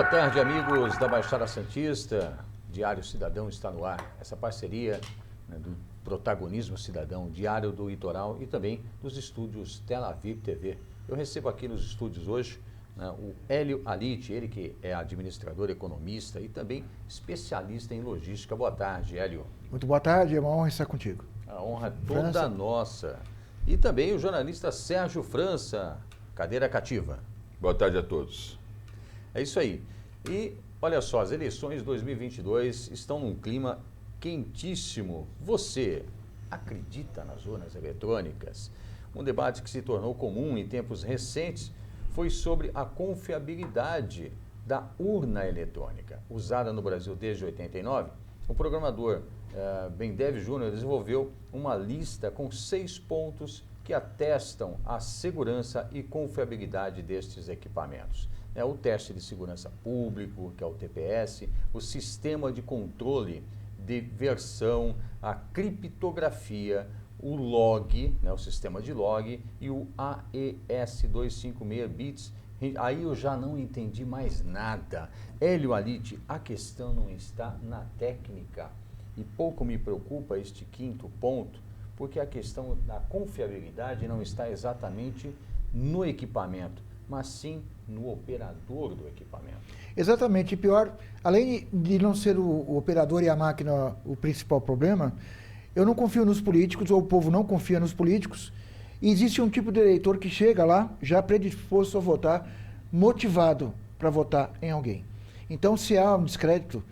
tarde, amigos da Baixada Santista. Diário Cidadão está no ar. Essa parceria, né, do Protagonismo Cidadão, Diário do Litoral e também dos estúdios Tel Aviv TV. Eu recebo aqui nos estúdios hoje, né, o Hélio Alite, ele que é administrador, economista e também especialista em logística. Boa tarde, Hélio. Muito boa tarde, é uma honra estar contigo. A honra é toda nossa. E também o jornalista Sérgio França, cadeira cativa. Boa tarde a todos. É isso aí. E olha só, as eleições 2022 estão num clima quentíssimo. Você acredita nas urnas eletrônicas? Um debate que se tornou comum em tempos recentes foi sobre a confiabilidade da urna eletrônica. Usada no Brasil desde 89, o programador Bendev Júnior desenvolveu uma lista com 6 pontos que atestam a segurança e confiabilidade destes equipamentos. O teste de segurança público, que é o TPS, o sistema de controle de versão, a criptografia, o log, o sistema de log e o AES256 bits. Aí eu já não entendi mais nada. Hélio Alite, a questão não está na técnica e pouco me preocupa este quinto ponto, porque a questão da confiabilidade não está exatamente no equipamento, mas sim no operador do equipamento. Exatamente. E pior, além de não ser o operador e a máquina o principal problema, eu não confio nos políticos, ou o povo não confia nos políticos, e existe um tipo de eleitor que chega lá, já predisposto a votar, motivado para votar em alguém. Então, se há um descrédito,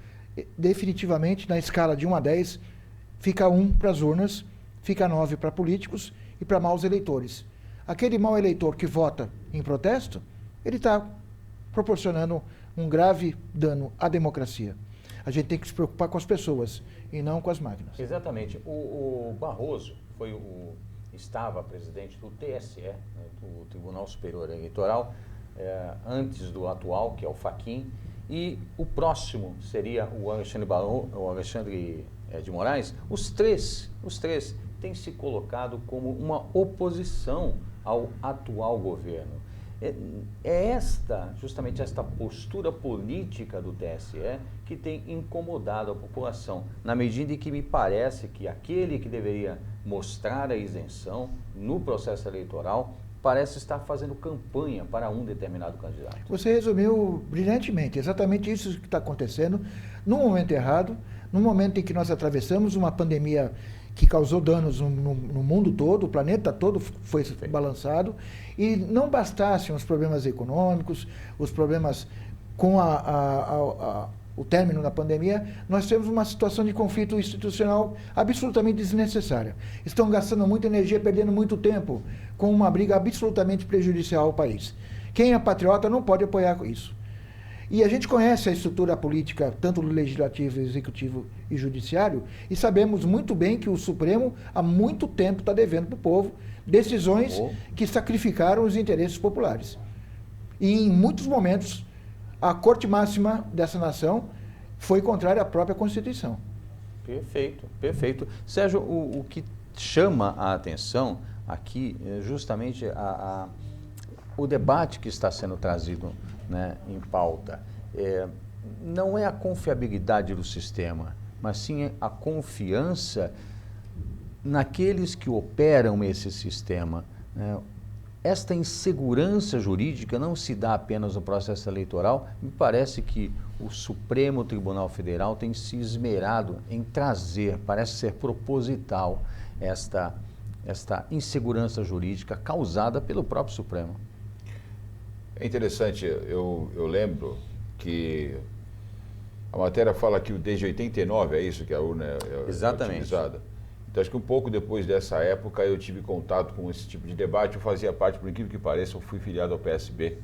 definitivamente, na escala de 1 a 10, fica 1 para as urnas, fica 9 para políticos e para maus eleitores. Aquele mau eleitor que vota em protesto, ele está proporcionando um grave dano à democracia. A gente tem que se preocupar com as pessoas e não com as máquinas. Exatamente. O Barroso estava presidente do TSE, do Tribunal Superior Eleitoral, antes do atual, que é o Fachin, e o próximo seria o Alexandre de Moraes. Os três têm se colocado como uma oposição ao atual governo. É justamente esta postura política do TSE que tem incomodado a população, na medida em que me parece que aquele que deveria mostrar a isenção no processo eleitoral parece estar fazendo campanha para um determinado candidato. Você resumiu brilhantemente, exatamente isso que está acontecendo, no momento errado, no momento em que nós atravessamos uma pandemia que causou danos no mundo todo, o planeta todo foi balançado, e não bastassem os problemas econômicos, os problemas com o término da pandemia, nós temos uma situação de conflito institucional absolutamente desnecessária. Estão gastando muita energia, perdendo muito tempo, com uma briga absolutamente prejudicial ao país. Quem é patriota não pode apoiar isso. E a gente conhece a estrutura política, tanto do Legislativo, Executivo e Judiciário, e sabemos muito bem que o Supremo, há muito tempo, está devendo para o povo decisões que sacrificaram os interesses populares. E, em muitos momentos, a Corte Máxima dessa nação foi contrária à própria Constituição. Perfeito, perfeito. Sérgio, o que chama a atenção aqui é justamente o debate que está sendo trazido, em pauta. Não é a confiabilidade do sistema, mas sim a confiança naqueles que operam esse sistema. Esta insegurança jurídica não se dá apenas no processo eleitoral. Me parece que o Supremo Tribunal Federal tem se esmerado em trazer, parece ser proposital, esta insegurança jurídica causada pelo próprio Supremo. É interessante, eu lembro que a matéria fala que desde 89, é isso que a urna é utilizada. Então, acho que um pouco depois dessa época eu tive contato com esse tipo de debate. Eu fazia parte, por incrível que pareça, eu fui filiado ao PSB.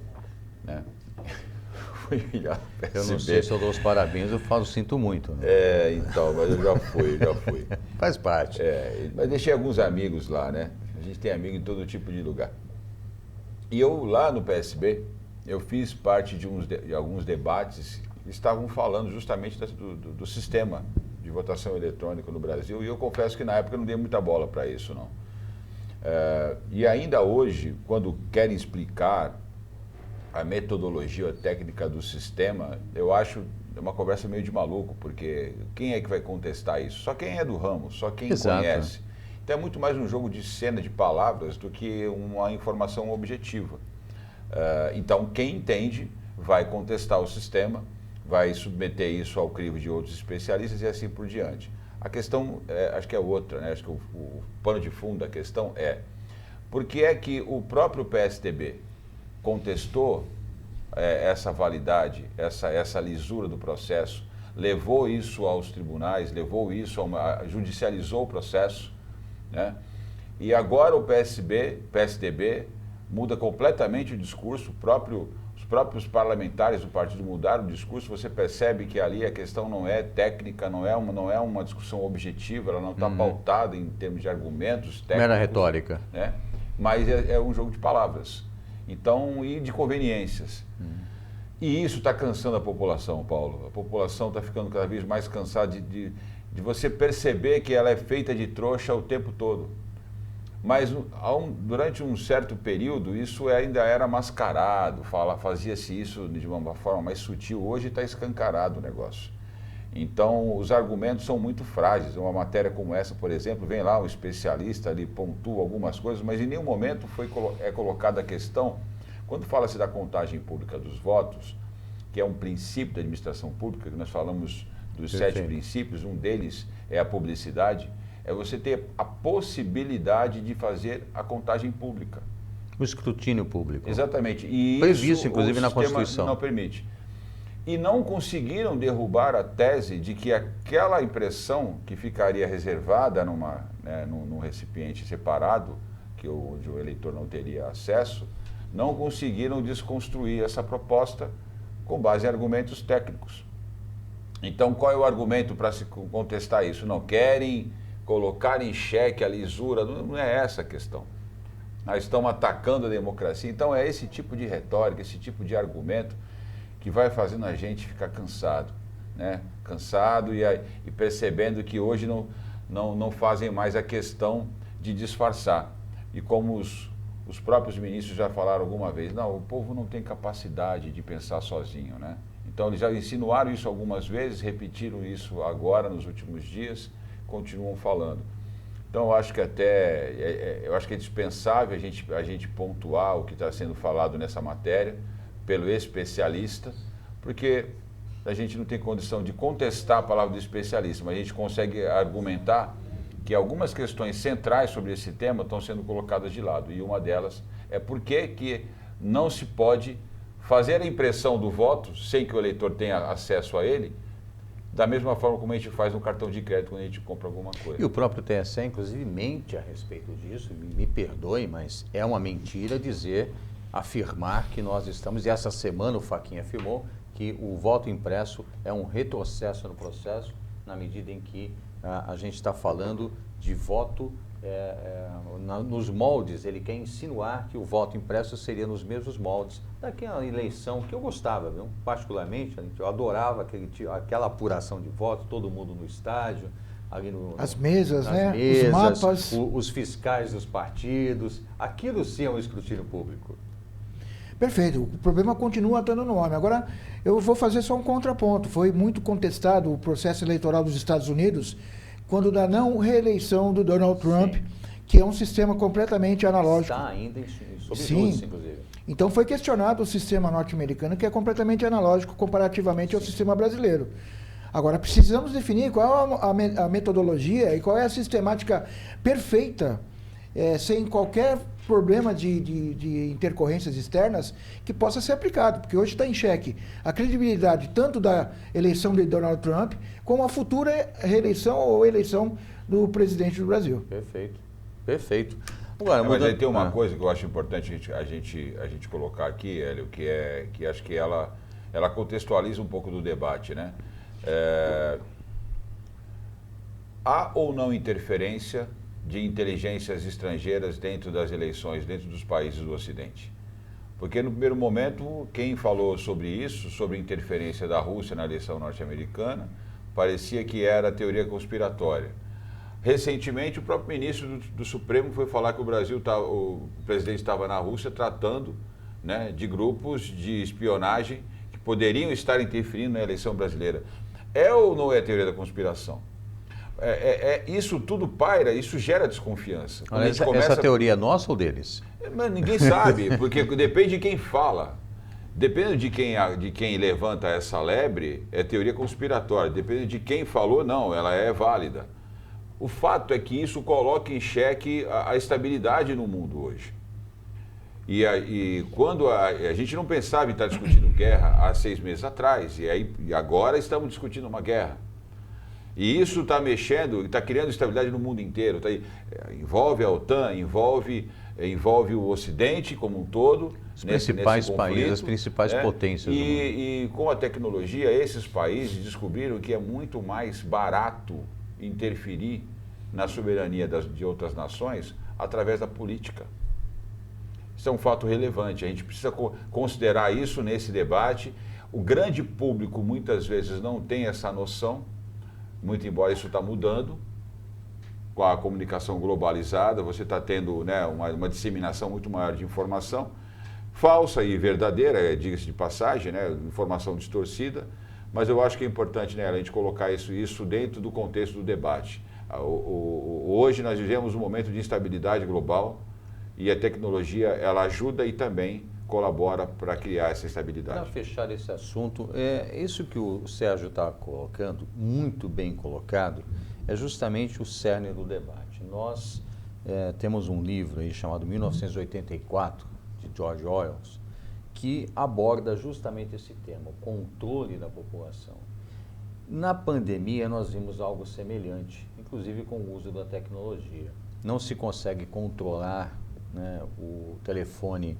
Fui filiado ao PSB. Eu não sei se eu dou os parabéns, eu sinto muito. Então, mas eu já fui. Faz parte. Mas deixei alguns amigos lá, né? A gente tem amigo em todo tipo de lugar. E eu, lá no PSB, eu fiz parte de alguns debates que estavam falando justamente do sistema de votação eletrônica no Brasil, e eu confesso que na época eu não dei muita bola para isso, não. E ainda hoje, quando querem explicar a metodologia, a técnica do sistema, eu acho uma conversa meio de maluco, porque quem é que vai contestar isso? Só quem é do ramo, só quem conhece. Então é muito mais um jogo de cena, de palavras, do que uma informação objetiva. Então quem entende vai contestar o sistema, vai submeter isso ao crivo de outros especialistas e assim por diante. A questão, acho que é outra, né? Acho que o pano de fundo da questão é por que é que o próprio PSDB contestou essa validade, essa lisura do processo, levou isso aos tribunais, levou isso judicializou o processo, né? E agora o PSDB muda completamente o discurso, os próprios parlamentares do partido mudaram o discurso, você percebe que ali a questão não é técnica, não é uma discussão objetiva, ela não está pautada em termos de argumentos técnicos. Mera retórica. Né? Mas é um jogo de palavras. Então, e de conveniências. E isso está cansando a população, Paulo. A população está ficando cada vez mais cansada de você perceber que ela é feita de trouxa o tempo todo. Mas durante um certo período isso ainda era mascarado, fazia-se isso de uma forma mais sutil. Hoje está escancarado o negócio. Então os argumentos são muito frágeis. Uma matéria como essa, por exemplo, vem lá um especialista ali, pontua algumas coisas, mas em nenhum momento é colocada a questão, quando fala-se da contagem pública dos votos, que é um princípio da administração pública, que nós falamos dos 7 princípios, um deles é a publicidade, é você ter a possibilidade de fazer a contagem pública. O escrutínio público. Exatamente. E previsto, isso, inclusive, na Constituição. Não permite. E não conseguiram derrubar a tese de que aquela impressão que ficaria reservada num recipiente separado, onde o eleitor não teria acesso, não conseguiram desconstruir essa proposta com base em argumentos técnicos. Então, qual é o argumento para se contestar isso? Não querem colocar em xeque a lisura, não é essa a questão. Nós estamos atacando a democracia, então é esse tipo de retórica, esse tipo de argumento que vai fazendo a gente ficar cansado, né? Cansado e percebendo que hoje não fazem mais a questão de disfarçar. E como os próprios ministros já falaram alguma vez, não, o povo não tem capacidade de pensar sozinho, né? Então eles já insinuaram isso algumas vezes, repetiram isso agora nos últimos dias, continuam falando. Então eu acho que é dispensável a gente pontuar o que está sendo falado nessa matéria pelo especialista, porque a gente não tem condição de contestar a palavra do especialista, mas a gente consegue argumentar que algumas questões centrais sobre esse tema estão sendo colocadas de lado. E uma delas é por que não se pode fazer a impressão do voto sem que o eleitor tenha acesso a ele, da mesma forma como a gente faz no cartão de crédito quando a gente compra alguma coisa. E o próprio TSE, inclusive, mente a respeito disso, me perdoe, mas é uma mentira afirmar que nós estamos, e essa semana o Fachin afirmou, que o voto impresso é um retrocesso no processo, na medida em que a gente está falando de voto nos moldes. Ele quer insinuar que o voto impresso seria nos mesmos moldes daquela eleição que eu gostava, viu? Particularmente, eu adorava aquela apuração de votos, todo mundo no estádio, ali as mesas, né? Mesas, os mapas, os fiscais dos partidos, aquilo sim é um escrutínio público. Perfeito, o problema continua estando no nome. Agora, eu vou fazer só um contraponto. Foi muito contestado o processo eleitoral dos Estados Unidos quando da não reeleição do Donald Trump, sim, que é um sistema completamente analógico. Está ainda sob júdice, inclusive. Então foi questionado o sistema norte-americano, que é completamente analógico comparativamente ao sistema brasileiro. Agora, precisamos definir qual é a metodologia e qual é a sistemática perfeita, sem qualquer problema de intercorrências externas que possa ser aplicado, porque hoje está em xeque a credibilidade tanto da eleição de Donald Trump como a futura reeleição ou eleição do presidente do Brasil. Perfeito, perfeito. Agora, mas aí tem uma coisa que eu acho importante a gente colocar aqui, Hélio, que acho que ela contextualiza um pouco do debate, né? Há ou não interferência de inteligências estrangeiras dentro das eleições, dentro dos países do Ocidente? Porque no primeiro momento, quem falou sobre isso, sobre a interferência da Rússia na eleição norte-americana, parecia que era teoria conspiratória. Recentemente, o próprio ministro do Supremo foi falar que o presidente estava na Rússia tratando né, de grupos de espionagem que poderiam estar interferindo na eleição brasileira. É ou não é teoria da conspiração? Isso tudo paira, isso gera desconfiança. Essa teoria é nossa ou deles? Mas ninguém sabe, porque depende de quem fala. Depende de quem levanta essa lebre, é teoria conspiratória. Depende de quem falou, não, ela é válida. O fato é que isso coloca em xeque a estabilidade no mundo hoje. E quando a gente não pensava em estar discutindo guerra há 6 meses atrás, e agora estamos discutindo uma guerra. E isso está mexendo, está criando estabilidade no mundo inteiro. Envolve a OTAN, envolve o Ocidente como um todo. Os principais países, as principais potências do mundo. E com a tecnologia, esses países descobriram que é muito mais barato interferir na soberania de outras nações através da política. Isso é um fato relevante, a gente precisa considerar isso nesse debate. O grande público muitas vezes não tem essa noção, muito embora isso está mudando. Com a comunicação globalizada, você está tendo, né, uma disseminação muito maior de informação, falsa e verdadeira, diga-se de passagem, né, informação distorcida, mas eu acho que é importante, né, a gente colocar isso dentro do contexto do debate. Hoje nós vivemos um momento de instabilidade global e a tecnologia ela ajuda e também colabora para criar essa estabilidade. Para fechar esse assunto, isso que o Sérgio está colocando, muito bem colocado, é justamente o cerne do debate. Nós temos um livro aí chamado 1984, de George Orwell, que aborda justamente esse tema, o controle da população. Na pandemia, nós vimos algo semelhante, inclusive com o uso da tecnologia. Não se consegue controlar, né, o telefone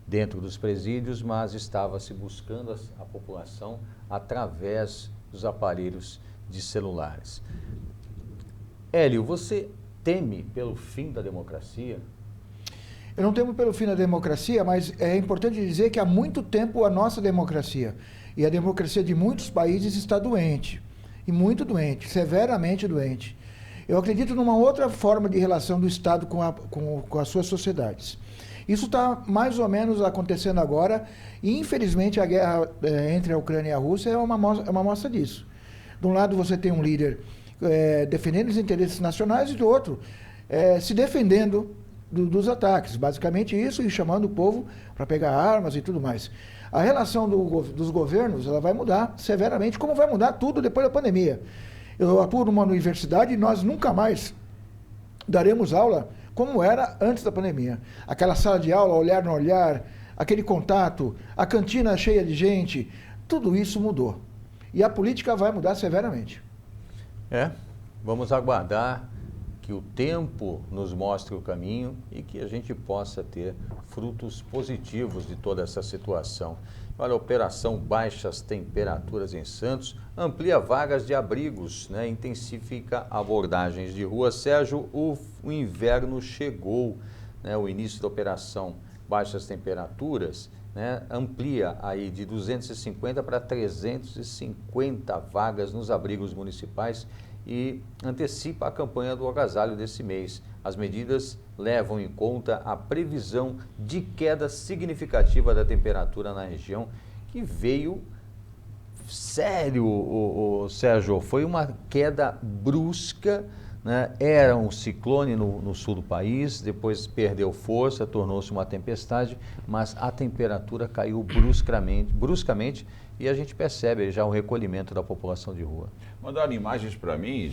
dentro dos presídios, mas estava-se buscando a população através dos aparelhos de celulares. Hélio, você teme pelo fim da democracia? Eu não temo pelo fim da democracia, mas é importante dizer que há muito tempo a nossa democracia e a democracia de muitos países está doente, e muito doente, severamente doente. Eu acredito numa outra forma de relação do Estado com as suas sociedades. Isso está mais ou menos acontecendo agora, e infelizmente a guerra entre a Ucrânia e a Rússia é uma mostra disso. De um lado você tem um líder defendendo os interesses nacionais e do outro se defendendo dos ataques. Basicamente isso, e chamando o povo para pegar armas e tudo mais. A relação dos governos ela vai mudar severamente, como vai mudar tudo depois da pandemia. Eu atuo numa universidade e nós nunca mais daremos aula como era antes da pandemia. Aquela sala de aula, olhar no olhar, aquele contato, a cantina cheia de gente, tudo isso mudou. E a política vai mudar severamente. Vamos aguardar que o tempo nos mostre o caminho e que a gente possa ter frutos positivos de toda essa situação. Olha, a Operação Baixas Temperaturas em Santos amplia vagas de abrigos, né? Intensifica abordagens de rua. Sérgio, o inverno chegou, né? O início da Operação Baixas Temperaturas, né? Amplia aí de 250 para 350 vagas nos abrigos municipais e antecipa a campanha do agasalho desse mês. As medidas levam em conta a previsão de queda significativa da temperatura na região, que veio sério, Sérgio, foi uma queda brusca, né? Era um ciclone no sul do país, depois perdeu força, tornou-se uma tempestade, mas a temperatura caiu bruscamente e a gente percebe já o recolhimento da população de rua. Mandaram imagens para mim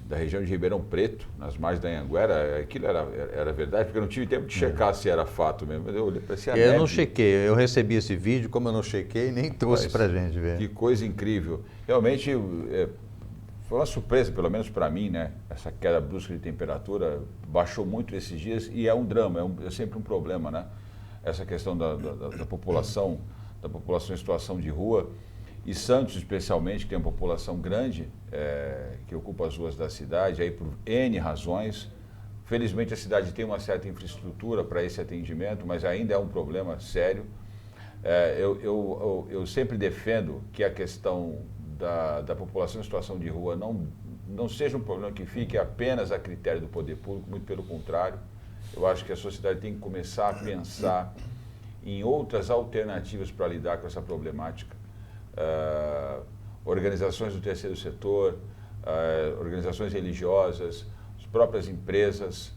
da região de Ribeirão Preto, nas margens da Anhanguera. Aquilo era verdade, porque eu não tive tempo de checar se era fato mesmo. Mas eu olhei para esse Eu não chequei, eu recebi esse vídeo, como eu não chequei, nem trouxe para a gente ver. Que coisa incrível. Realmente foi uma surpresa, pelo menos para mim, né? Essa queda brusca de temperatura baixou muito esses dias e é um drama, é sempre um problema, né? Essa questão da população em situação de rua. E Santos, especialmente, que tem uma população grande, que ocupa as ruas da cidade, aí por N razões. Felizmente, a cidade tem uma certa infraestrutura para esse atendimento, mas ainda é um problema sério. Eu sempre defendo que a questão da população em situação de rua não seja um problema que fique apenas a critério do poder público, muito pelo contrário. Eu acho que a sociedade tem que começar a pensar em outras alternativas para lidar com essa problemática. Organizações do terceiro setor, organizações religiosas, as próprias empresas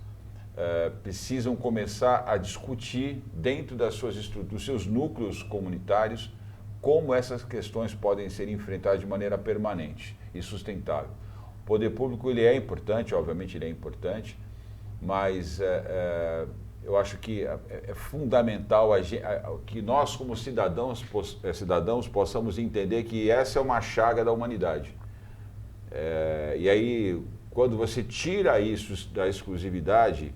precisam começar a discutir dentro dos seus núcleos comunitários como essas questões podem ser enfrentadas de maneira permanente e sustentável. O poder público ele é importante, obviamente ele é importante, mas eu acho que é fundamental que nós, como cidadãos, possamos entender que essa é uma chaga da humanidade. E aí, quando você tira isso da exclusividade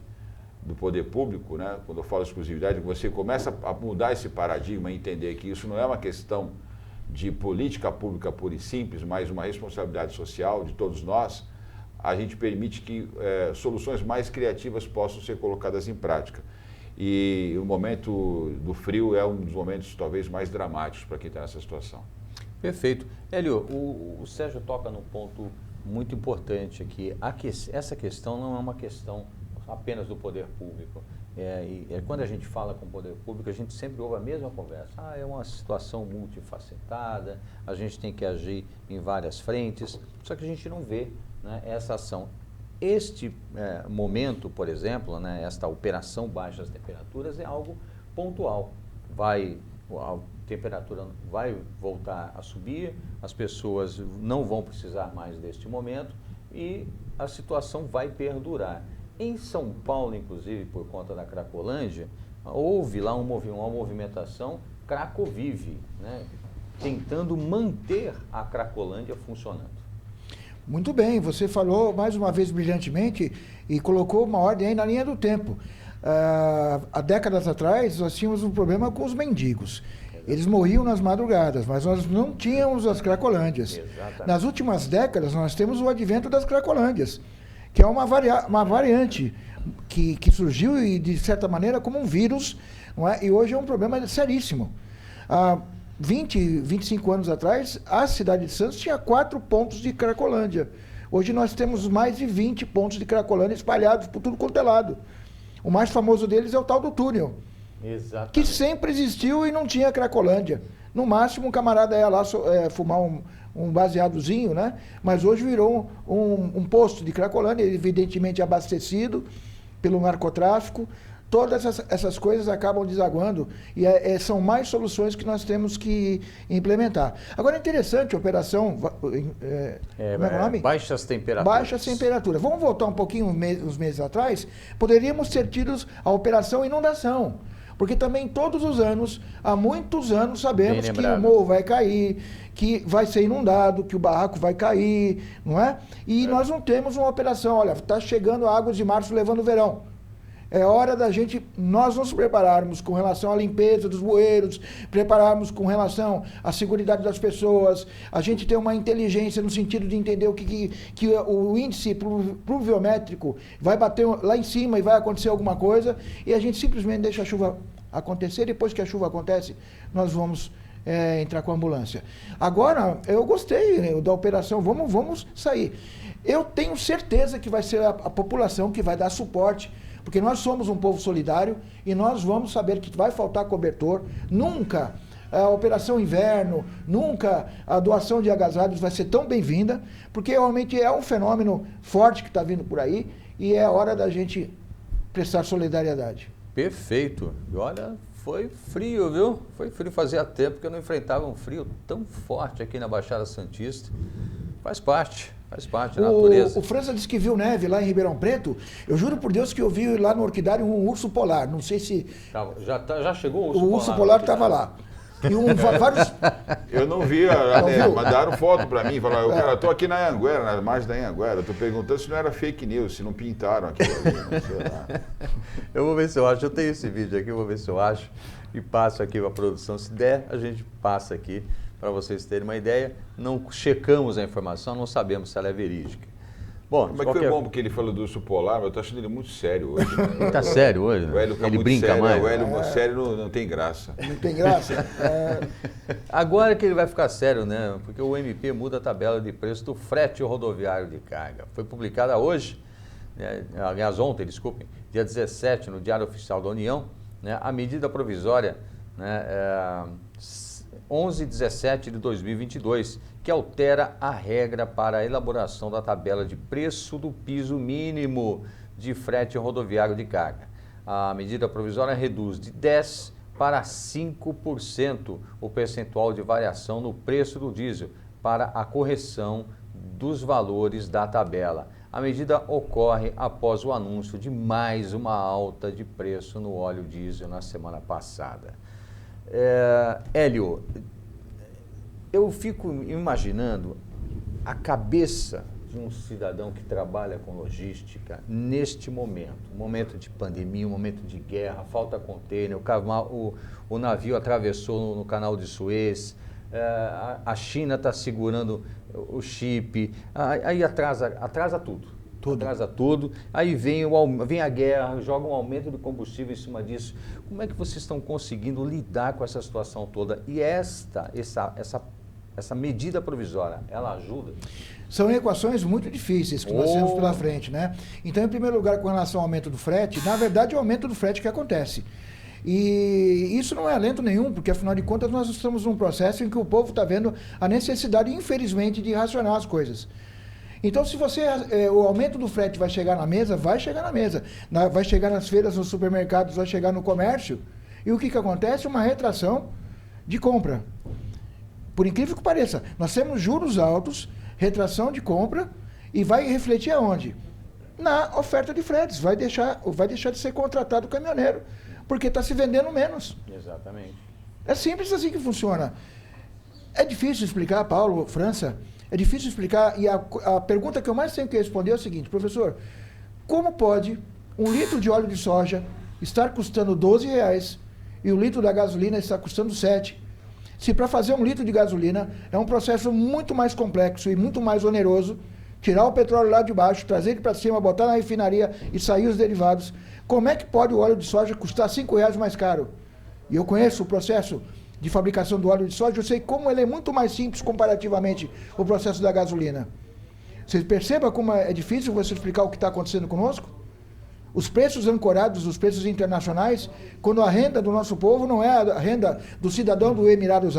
do poder público, né? Quando eu falo exclusividade, você começa a mudar esse paradigma e entender que isso não é uma questão de política pública pura e simples, mas uma responsabilidade social de todos nós, a gente permite que soluções mais criativas possam ser colocadas em prática. E o momento do frio é um dos momentos talvez mais dramáticos para quem está nessa situação. Perfeito. Hélio, o Sérgio toca num ponto muito importante aqui. Essa questão não é uma questão apenas do poder público. Quando a gente fala com o poder público, a gente sempre ouve a mesma conversa. É uma situação multifacetada, a gente tem que agir em várias frentes, só que a gente não vê, né, essa ação. Este momento, por exemplo, né, esta operação baixas temperaturas é algo pontual. A temperatura vai voltar a subir, as pessoas não vão precisar mais deste momento e a situação vai perdurar. Em São Paulo, inclusive, por conta da Cracolândia, houve lá uma movimentação Cracovive, né, tentando manter a Cracolândia funcionando. Muito bem, você falou mais uma vez brilhantemente e colocou uma ordem aí na linha do tempo. Há décadas atrás, nós tínhamos um problema com os mendigos. Eles morriam nas madrugadas, mas nós não tínhamos as Cracolândias. Exatamente. Nas últimas décadas, nós temos o advento das Cracolândias, que é uma variante que surgiu e, de certa maneira, como um vírus, não é? E hoje é um problema seríssimo. Há 25 anos atrás, a cidade de Santos tinha 4 pontos de Cracolândia. Hoje nós temos mais de 20 pontos de Cracolândia espalhados por tudo quanto é lado. O mais famoso deles é o tal do túnel. Exatamente. Que sempre existiu e não tinha Cracolândia. No máximo, um camarada ia lá fumar um baseadozinho, né? Mas hoje virou um posto de Cracolândia, evidentemente abastecido pelo narcotráfico. Todas essas coisas acabam desaguando e são mais soluções que nós temos que implementar. Agora, é interessante a operação... como é o nome? Baixas temperaturas. Baixas temperaturas. Vamos voltar um pouquinho uns meses atrás. Poderíamos ter tido a operação inundação. Porque também todos os anos, há muitos anos, sabemos que o morro vai cair, que vai ser inundado, que o barraco vai cair, não é? E nós não temos uma operação, olha, está chegando a águas de março levando o verão. É hora da nós nos prepararmos com relação à limpeza dos bueiros, prepararmos com relação à seguridade das pessoas, a gente ter uma inteligência no sentido de entender que o índice pluviométrico vai bater lá em cima e vai acontecer alguma coisa, e a gente simplesmente deixa a chuva acontecer, depois que a chuva acontece, nós vamos entrar com a ambulância. Agora, eu gostei da operação, vamos sair. Eu tenho certeza que vai ser a população que vai dar suporte, porque nós somos um povo solidário e nós vamos saber que vai faltar cobertor. Nunca a operação inverno, nunca a doação de agasalhos vai ser tão bem-vinda, porque realmente é um fenômeno forte que está vindo por aí e é hora da gente prestar solidariedade. Perfeito. E olha, foi frio, viu? Foi frio, fazia tempo que eu não enfrentava um frio tão forte aqui na Baixada Santista. Faz parte da natureza. O França disse que viu neve lá em Ribeirão Preto. Eu juro por Deus que eu vi lá no Orquidário um urso polar. Não sei se... Já chegou o urso polar? O urso polar estava lá. E vários... Eu não vi, mandaram foto para mim, falaram, eu estou aqui na Anhanguera, na margem da Anhanguera, estou perguntando se não era fake news, se não pintaram aquilo ali, não sei lá. Eu vou ver se eu acho, eu tenho esse vídeo aqui, eu vou ver se eu acho e passo aqui para a produção. Se der, a gente passa aqui para vocês terem uma ideia. Não checamos a informação, não sabemos se ela é verídica. Bom, mas foi bom porque ele falou do urso polar, mas eu estou achando ele muito sério hoje. Ele está sério hoje? O Hélio ele brinca sério, mais? O Hélio sério não tem graça. Não tem graça? Agora que ele vai ficar sério, né? Porque o MP muda a tabela de preço do frete rodoviário de carga. Foi publicada hoje, aliás ontem, desculpem, dia 17, no Diário Oficial da União, né, a medida provisória né, 1117 de 2022, que altera a regra para a elaboração da tabela de preço do piso mínimo de frete rodoviário de carga. A medida provisória reduz de 10% para 5% o percentual de variação no preço do diesel para a correção dos valores da tabela. A medida ocorre após o anúncio de mais uma alta de preço no óleo diesel na semana passada. Hélio, eu fico imaginando a cabeça de um cidadão que trabalha com logística neste momento, um momento de pandemia, um momento de guerra, falta container, o navio atravessou no canal de Suez, a China está segurando o chip, aí atrasa tudo. Atrasa tudo, aí vem a guerra, joga um aumento de combustível em cima disso. Como é que vocês estão conseguindo lidar com essa situação toda? E essa medida provisória, ela ajuda? São equações muito difíceis que nós temos pela frente, né? Então, em primeiro lugar, com relação ao aumento do frete, na verdade é o aumento do frete que acontece. E isso não é alento nenhum, porque afinal de contas nós estamos num processo em que o povo está vendo a necessidade, infelizmente, de racionar as coisas. Então, se o aumento do frete vai chegar na mesa, vai chegar na mesa. Vai chegar nas feiras, nos supermercados, vai chegar no comércio. E o que acontece? Uma retração de compra. Por incrível que pareça, nós temos juros altos, retração de compra, e vai refletir aonde? Na oferta de fretes. Vai deixar de ser contratado o caminhoneiro, porque está se vendendo menos. Exatamente. É simples assim que funciona. É difícil explicar, Paulo, França, é difícil explicar, e a pergunta que eu mais tenho que responder é o seguinte: professor, como pode 1 litro de óleo de soja estar custando R$12 e o litro da gasolina está custando 7? Se para fazer 1 litro de gasolina é um processo muito mais complexo e muito mais oneroso, tirar o petróleo lá de baixo, trazer ele para cima, botar na refinaria e sair os derivados, como é que pode o óleo de soja custar R$5 mais caro? E eu conheço o processo de fabricação do óleo de soja, eu sei como ele é muito mais simples comparativamente o processo da gasolina. Você perceba como é difícil você explicar o que está acontecendo conosco? Os preços ancorados, os preços internacionais, quando a renda do nosso povo não é a renda do cidadão do Emirados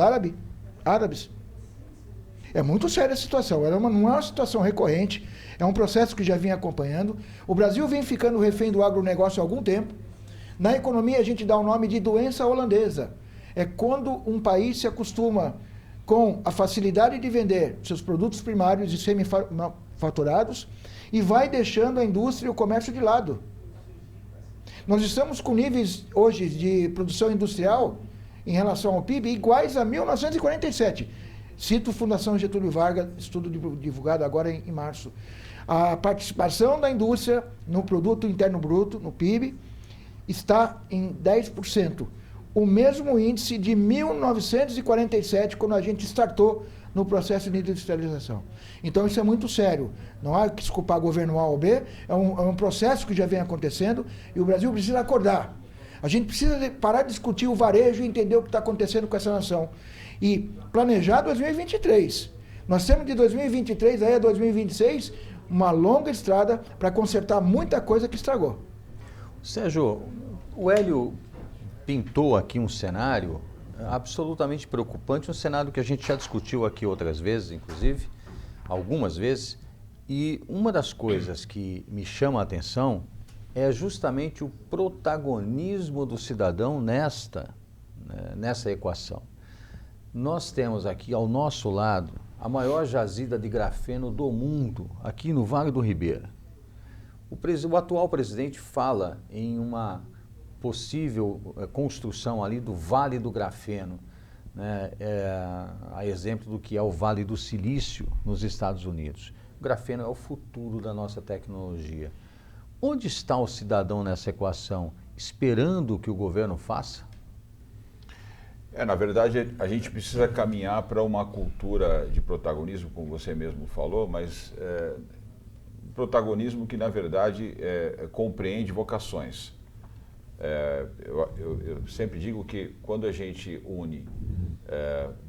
Árabes. É muito séria a situação, não é uma situação recorrente, é um processo que já vinha acompanhando. O Brasil vem ficando refém do agronegócio há algum tempo. Na economia a gente dá o nome de doença holandesa. É quando um país se acostuma com a facilidade de vender seus produtos primários e semifaturados e vai deixando a indústria e o comércio de lado. Nós estamos com níveis hoje de produção industrial em relação ao PIB iguais a 1947. Cito Fundação Getúlio Vargas, estudo divulgado agora em março. A participação da indústria no produto interno bruto, no PIB, está em 10%. O mesmo índice de 1947, quando a gente startou no processo de industrialização. Então isso é muito sério. Não há que se culpar governo A ou B, é um processo que já vem acontecendo e o Brasil precisa acordar. A gente precisa parar de discutir o varejo e entender o que está acontecendo com essa nação. E planejar 2023. Nós temos de 2023 a 2026 uma longa estrada para consertar muita coisa que estragou. Sérgio, o Hélio pintou aqui um cenário absolutamente preocupante, um cenário que a gente já discutiu aqui outras vezes, inclusive, algumas vezes, e uma das coisas que me chama a atenção é justamente o protagonismo do cidadão nessa equação. Nós temos aqui ao nosso lado a maior jazida de grafeno do mundo, aqui no Vale do Ribeira. O atual presidente fala em uma possível construção ali do Vale do Grafeno, né, a exemplo do que é o Vale do Silício nos Estados Unidos. O grafeno é o futuro da nossa tecnologia. Onde está o cidadão nessa equação? Esperando que o governo faça? Na verdade, a gente precisa caminhar para uma cultura de protagonismo, como você mesmo falou, mas protagonismo que, na verdade, compreende vocações. Eu sempre digo que quando a gente une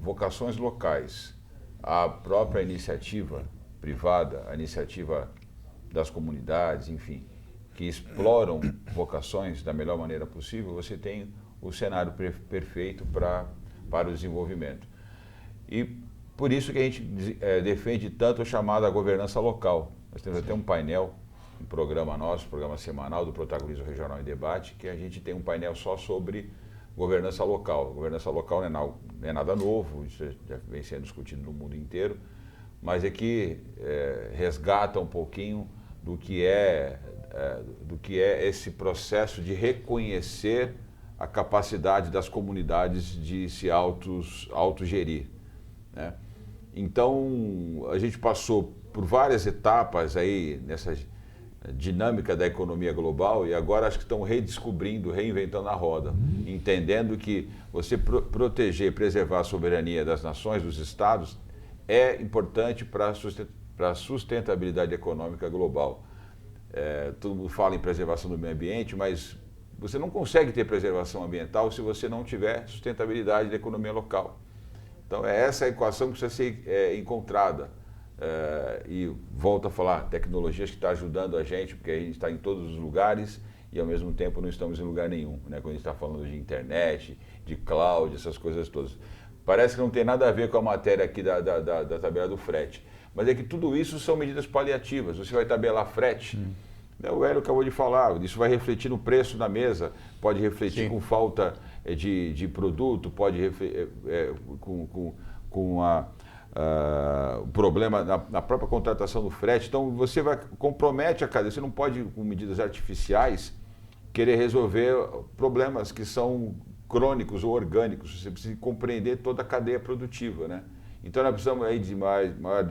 vocações locais à própria iniciativa privada, a iniciativa das comunidades, enfim, que exploram vocações da melhor maneira possível, você tem o cenário perfeito para o desenvolvimento. E por isso que a gente defende tanto a chamada governança local. Nós temos até um painel, um programa nosso, programa semanal do Protagonismo Regional em Debate, que a gente tem um painel só sobre governança local. Governança local não é nada novo, isso já vem sendo discutido no mundo inteiro, mas é que resgata um pouquinho do que é esse processo de reconhecer a capacidade das comunidades de se autogerir, né? Então, a gente passou por várias etapas aí nessa dinâmica da economia global e agora acho que estão redescobrindo, reinventando a roda, entendendo que você proteger e preservar a soberania das nações, dos estados, é importante para a sustentabilidade econômica global. Todo mundo fala em preservação do meio ambiente, mas você não consegue ter preservação ambiental se você não tiver sustentabilidade da economia local. Então é essa a equação que precisa ser encontrada. E volto a falar, tecnologias que está ajudando a gente, porque a gente está em todos os lugares e ao mesmo tempo não estamos em lugar nenhum, né? Quando a gente está falando de internet, de cloud, essas coisas todas. Parece que não tem nada a ver com a matéria aqui da tabela do frete. Mas é que tudo isso são medidas paliativas. Você vai tabelar frete, o Hélio acabou de falar, isso vai refletir no preço da mesa, pode refletir com falta de produto, pode refletir com o problema na própria contratação do frete. Então você compromete a cadeia, você não pode, com medidas artificiais, querer resolver problemas que são crônicos ou orgânicos. Você precisa compreender toda a cadeia produtiva, né? Então nós precisamos aí de maior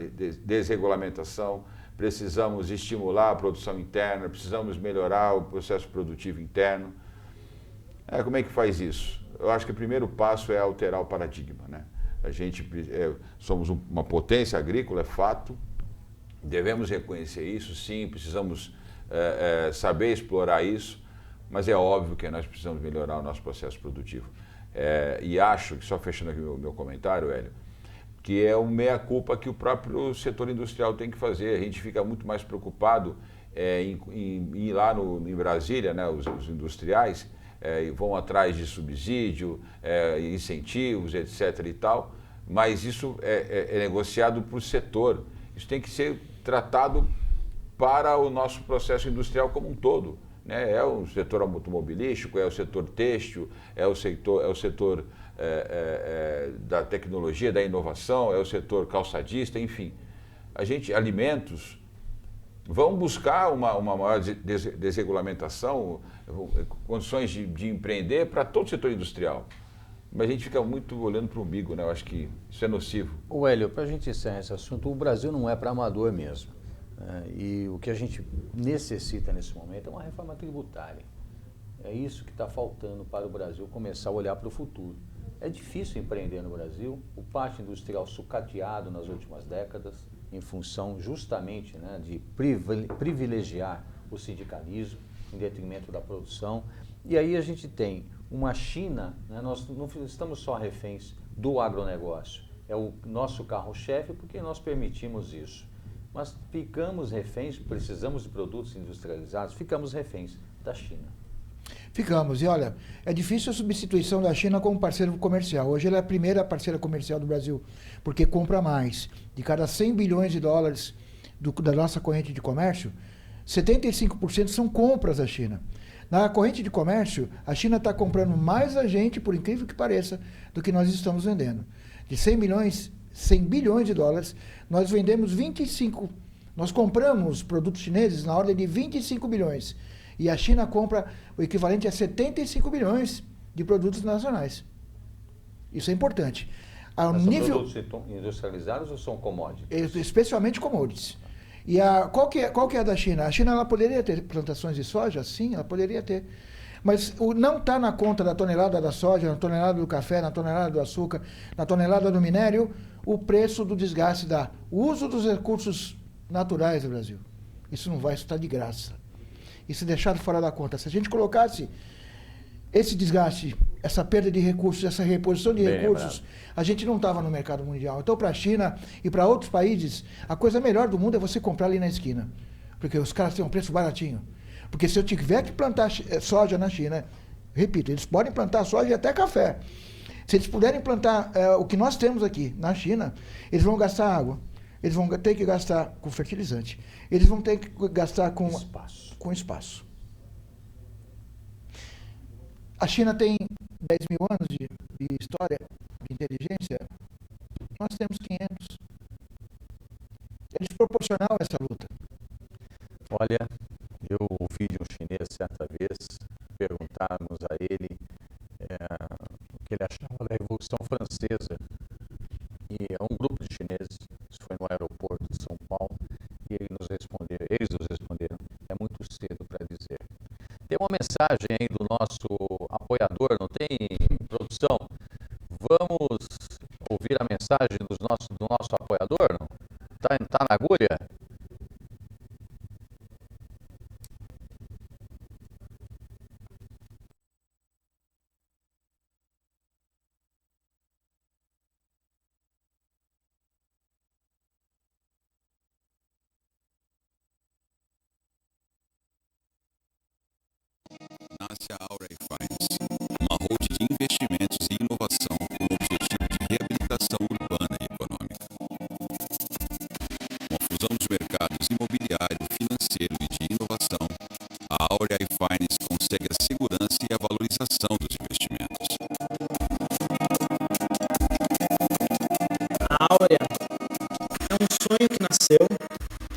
desregulamentação, precisamos estimular a produção interna, precisamos melhorar o processo produtivo interno. Como é que faz isso? Eu acho que o primeiro passo é alterar o paradigma, né? A gente somos uma potência agrícola, é fato, devemos reconhecer isso, sim, precisamos saber explorar isso, mas é óbvio que nós precisamos melhorar o nosso processo produtivo. E acho, só fechando aqui o meu comentário, Hélio, que é uma meia-culpa que o próprio setor industrial tem que fazer. A gente fica muito mais preocupado em ir lá em Brasília, né, os industriais, vão atrás de subsídio, incentivos, etc. e tal, mas isso é negociado por setor. Isso tem que ser tratado para o nosso processo industrial como um todo, né? É o setor automobilístico, é o setor têxtil, é o setor da tecnologia, da inovação, é o setor calçadista, enfim. Alimentos, vão buscar uma maior desregulamentação, condições de empreender para todo o setor industrial. Mas a gente fica muito olhando para o umbigo, né? Eu acho que isso é nocivo. Hélio, para a gente encerrar esse assunto, o Brasil não é para amador mesmo. E o que a gente necessita nesse momento é uma reforma tributária. É isso que está faltando para o Brasil começar a olhar para o futuro. É difícil empreender no Brasil, o pátio industrial sucateado nas últimas décadas, em função justamente, né, de privilegiar o sindicalismo em detrimento da produção. E aí a gente tem uma China, né, nós não estamos só reféns do agronegócio, é o nosso carro-chefe porque nós permitimos isso. Mas ficamos reféns, precisamos de produtos industrializados, ficamos reféns da China. Ficamos. E olha, é difícil a substituição da China como parceiro comercial. Hoje ela é a primeira parceira comercial do Brasil, porque compra mais. De cada 100 bilhões de dólares da nossa corrente de comércio, 75% são compras da China. Na corrente de comércio, a China está comprando mais a gente, por incrível que pareça, do que nós estamos vendendo. De 100 bilhões de dólares, nós vendemos 25. Nós compramos produtos chineses na ordem de 25 bilhões. E a China compra o equivalente a 75 bilhões de produtos nacionais. Isso é importante. Mas são produtos industrializados ou são commodities? Especialmente commodities. E qual que é a da China? A China ela poderia ter plantações de soja? Sim, ela poderia ter. Mas não está na conta da tonelada da soja, na tonelada do café, na tonelada do açúcar, na tonelada do minério, o preço do desgaste o uso dos recursos naturais do Brasil. Isso não vai estar de graça. Isso é deixado fora da conta. Se a gente colocasse esse desgaste, essa perda de recursos, essa reposição de recursos, a gente não estava no mercado mundial. Então, para a China e para outros países, a coisa melhor do mundo é você comprar ali na esquina. Porque os caras têm um preço baratinho. Porque se eu tiver que plantar soja na China, Repito, eles podem plantar soja e até café. Se eles puderem plantar o que nós temos aqui na China, eles vão gastar água. Eles vão ter que gastar com fertilizante. Eles vão ter que gastar com espaço. A China tem 10 mil anos de história, de inteligência. Nós temos 500. É desproporcional essa luta. Olha, eu ouvi de um chinês certa vez, perguntarmos a ele o que ele achava da Revolução Francesa. E um grupo de chineses, isso foi no aeroporto de São Paulo, e eles nos responderam, é muito cedo para dizer. Tem uma mensagem aí do nosso apoiador, não tem, produção? Vamos ouvir a mensagem do nosso apoiador, não? Tá na agulha? Nasce a Aura Finance, uma holding de investimentos e inovação com o objetivo de reabilitação urbana e econômica. Com a fusão dos mercados imobiliário, financeiro e de inovação, a Aura Finance consegue a segurança e a valorização dos investimentos. A Áurea é um sonho que nasceu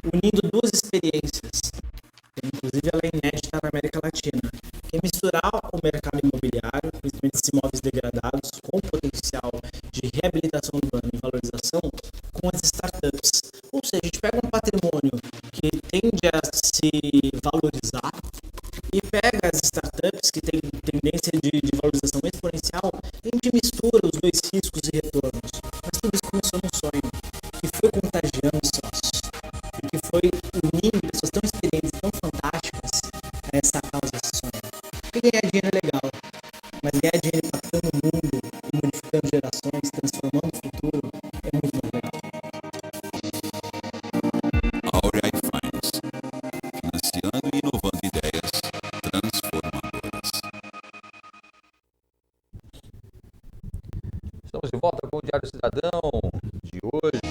unindo duas experiências, inclusive ela é inédita na América Latina, que é misturar o mercado imobiliário, principalmente esses imóveis degradados, com potencial de reabilitação urbana e valorização, com as startups. Ou seja, a gente pega um patrimônio que tende a se valorizar e pega as startups que têm tendência de valorização exponencial, a gente mistura os dois riscos e retornos. Mas tudo isso começou num sonho, que foi contagiando os sócios, e que foi unindo pessoas tão experientes, tão fantásticas a essa causa, esse sonho. Porque ganhar dinheiro é legal, mas ganhar dinheiro impactando o mundo e modificando gerações, transformando o futuro, é muito mais legal. Aura Finance, financiando e inovando ideias transformadoras. Estamos de volta com o Diário Cidadão de hoje,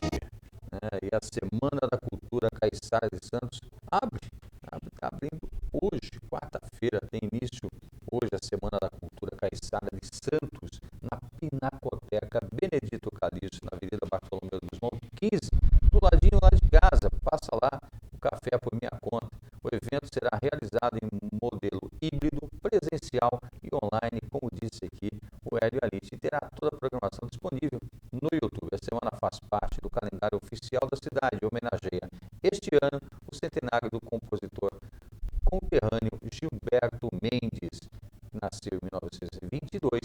né? E a Semana da Cultura Caiçara de Santos está abrindo hoje, quarta-feira, tem início hoje a Semana da Cultura Caiçara de Santos, na Pinacoteca Benedito Calixto, na Avenida Bartolomeu dos Montes, 15, do ladinho lá de casa. Passa lá, o café é por minha conta. O evento será realizado em modelo híbrido, presencial e online, como disse aqui o Hélio Alite, e terá toda a programação disponível no YouTube. A semana faz parte do calendário oficial da cidade e homenageia este ano o centenário do compositor conterrâneo Gilberto Mendes, que nasceu em 1922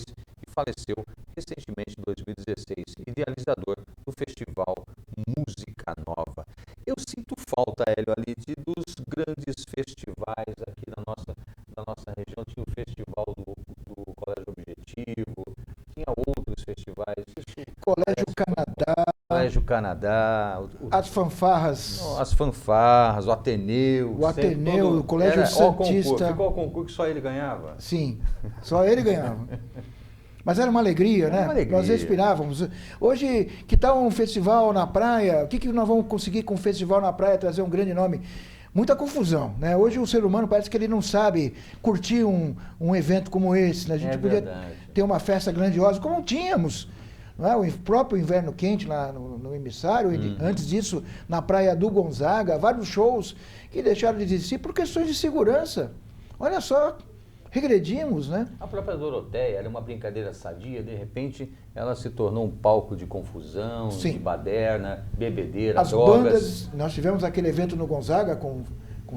e faleceu recentemente em 2016, idealizador do festival Música Nova. Eu sinto falta, Hélio Alite, dos grandes festivais aqui na nossa região. Tinha o festival do Colégio Objetivo, tinha outros festivais. Colégio Canadá, as fanfarras. As fanfarras, o Ateneu. O Colégio Santista. Ficou o concurso que só ele ganhava? Sim, só ele ganhava. Mas era uma alegria, né? Uma alegria. Nós respirávamos. Hoje, que tal um festival na praia? O que nós vamos conseguir com um festival na praia, trazer um grande nome? Muita confusão, né? Hoje o ser humano parece que ele não sabe curtir um evento como esse, né? A gente podia ter uma festa grandiosa, como tínhamos. Não é? O próprio Inverno Quente lá no Emissário, antes disso na Praia do Gonzaga, vários shows que deixaram de existir por questões de segurança. Olha só, regredimos, né? A própria Doroteia era uma brincadeira sadia, de repente ela se tornou um palco de confusão, Sim. de baderna, bebedeira, as drogas. Bandas, nós tivemos aquele evento no Gonzaga com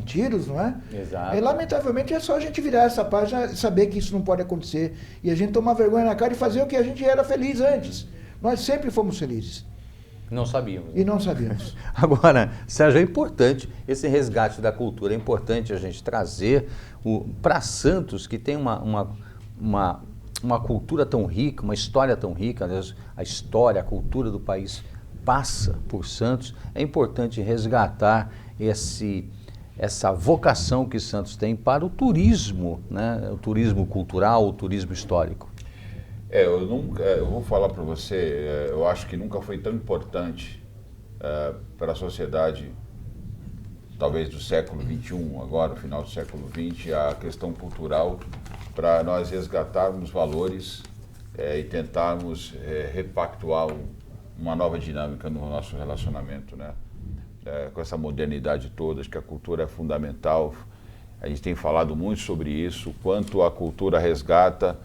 tiros, não é? Exato. E lamentavelmente é só a gente virar essa página e saber que isso não pode acontecer. E a gente tomar vergonha na cara e fazer o que a gente era feliz antes. Nós sempre fomos felizes. Não sabíamos. E não sabíamos. Agora, Sérgio, é importante esse resgate da cultura. É importante a gente trazer para Santos, que tem uma cultura tão rica, uma história tão rica. Aliás, a história, a cultura do país passa por Santos. É importante resgatar essa vocação que Santos tem para o turismo, né? O turismo cultural, o turismo histórico. Eu vou falar para você, eu acho que nunca foi tão importante para a sociedade, talvez do século XXI, agora, no final do século XX, a questão cultural, para nós resgatarmos valores e tentarmos repactuar uma nova dinâmica no nosso relacionamento, né? Com essa modernidade toda, acho que a cultura é fundamental. A gente tem falado muito sobre isso, quanto a cultura resgata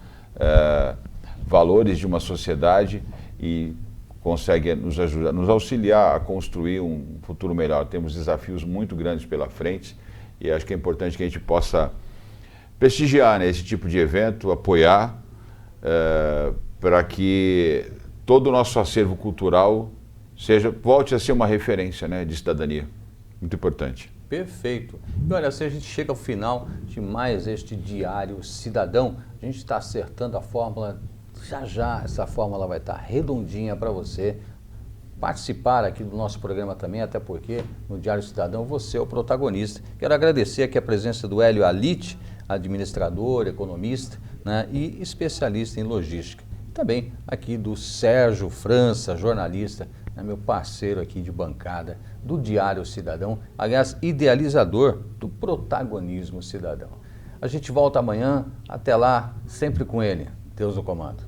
valores de uma sociedade e consegue nos ajudar, nos auxiliar a construir um futuro melhor. Temos desafios muito grandes pela frente e acho que é importante que a gente possa prestigiar, né, esse tipo de evento, apoiar, para que todo o nosso acervo cultural volte a ser uma referência, né, de cidadania. Muito importante. Perfeito. E olha, se a gente chega ao final de mais este Diário Cidadão, a gente está acertando a fórmula. Já essa fórmula vai estar redondinha para você participar aqui do nosso programa também, até porque no Diário Cidadão você é o protagonista. Quero agradecer aqui a presença do Hélio Alite, administrador, economista, né, e especialista em logística. Também aqui do Sérgio França, jornalista, né, meu parceiro aqui de bancada do Diário Cidadão, aliás, idealizador do protagonismo cidadão. A gente volta amanhã, até lá, sempre com ele. Deus no comando.